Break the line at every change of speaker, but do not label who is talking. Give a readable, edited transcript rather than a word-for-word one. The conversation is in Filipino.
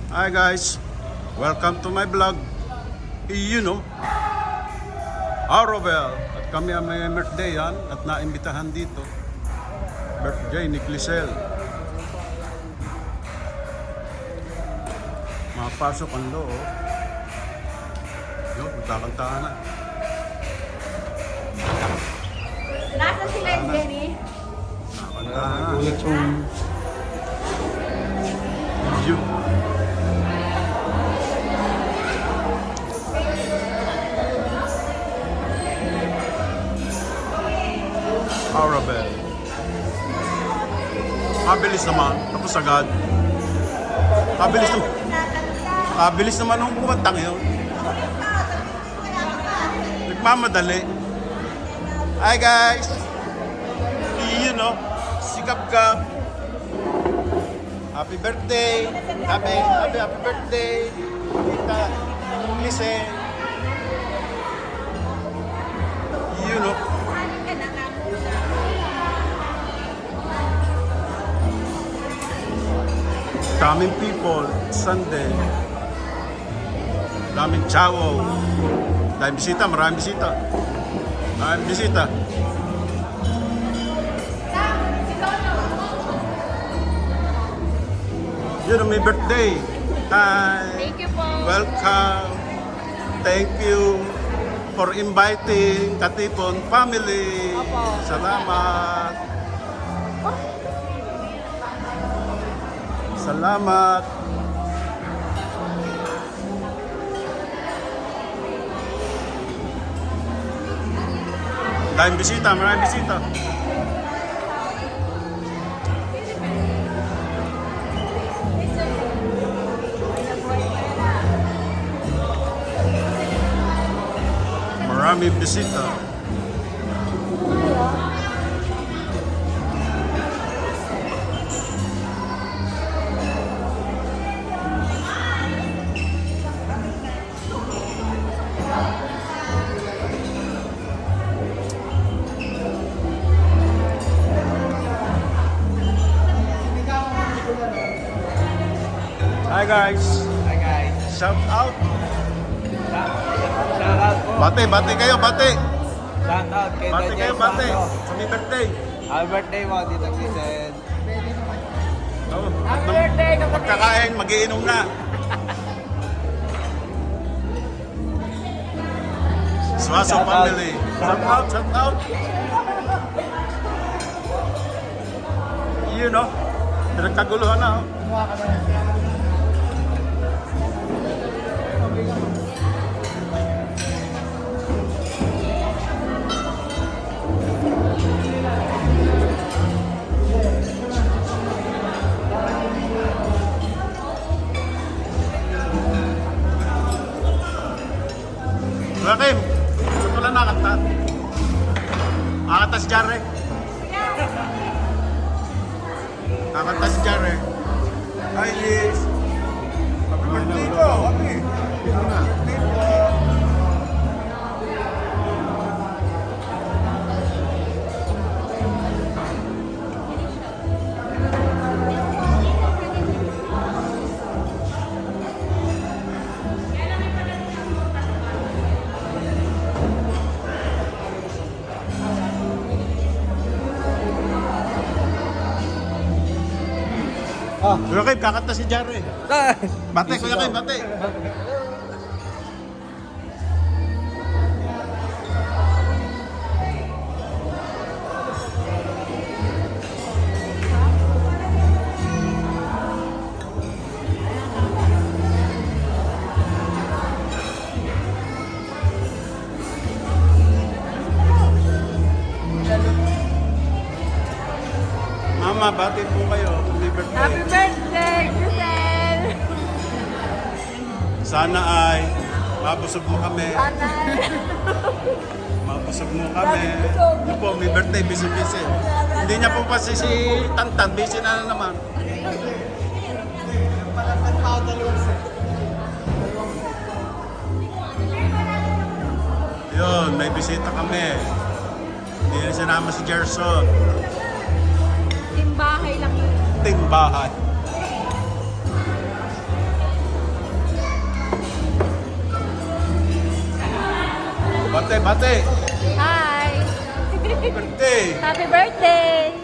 Hi guys, welcome to my vlog. You know, Arobel. At kami ang may birthday yan at naimbitahan dito. Birthday ni Clisel. Makapasok ang loob. Yun, magkakantahan na.
Nasaan sila yung Jenny?
Kantahan na.
Ulit yung
Yun. Arabel. Mabilis naman. Tapos agad. Mabilis naman. Mabilis naman nung kumantang yun. Nagmamadali. Hi guys! You know, sikap-kap. Happy birthday! Happy birthday! Tita, listen. You know. Daming people, Sunday. Daming chow. Daming bisita, maraming bisita. Maraming bisita. Yun ang may birthday. Hi.
Thank you po.
Welcome. Thank you for inviting Katipon family.
Opo.
Salamat. Salamat. Maraming bisita, maraming bisita. Maraming bisita. Hi guys.
Hi guys.
Shout out.
Shout out po.
Bate kayo, bate.
Shout out kay
Bate
Daniel
kayo, bate.
Santo.
Sa may birthday.
Happy birthday mo, Tito Clisel.
Oh,
Happy birthday, kapatid.
pagkakain, magiinom na. Swaso
Shout out.
family. Shout out, shout out. You know, pinagkaguluhan na. Oh. Rakim, ito lang nakanta. Nakanta si Jare. Nakanta si Jare. Hi Liz. Happy birthday po. Happy. Birthday po. Kuya Kim, kakanta si Jare. Bate, Kuya Kim, bate. Mama, bate po kayo. Happy birthday.
Happy birthday, Crisel!
Sana ay mabusog mo kami.
Sana.
Mabusog mo kami. Ano po, may birthday, busy-busy. Hindi niya po kasi si Tantan, busy na naman. Yun, may bisita kami. Hindi na sinama si Gerson.
Timbahay lang yun.
Timbahan. Bate, bate.
Hi!
Birthday.
Happy birthday!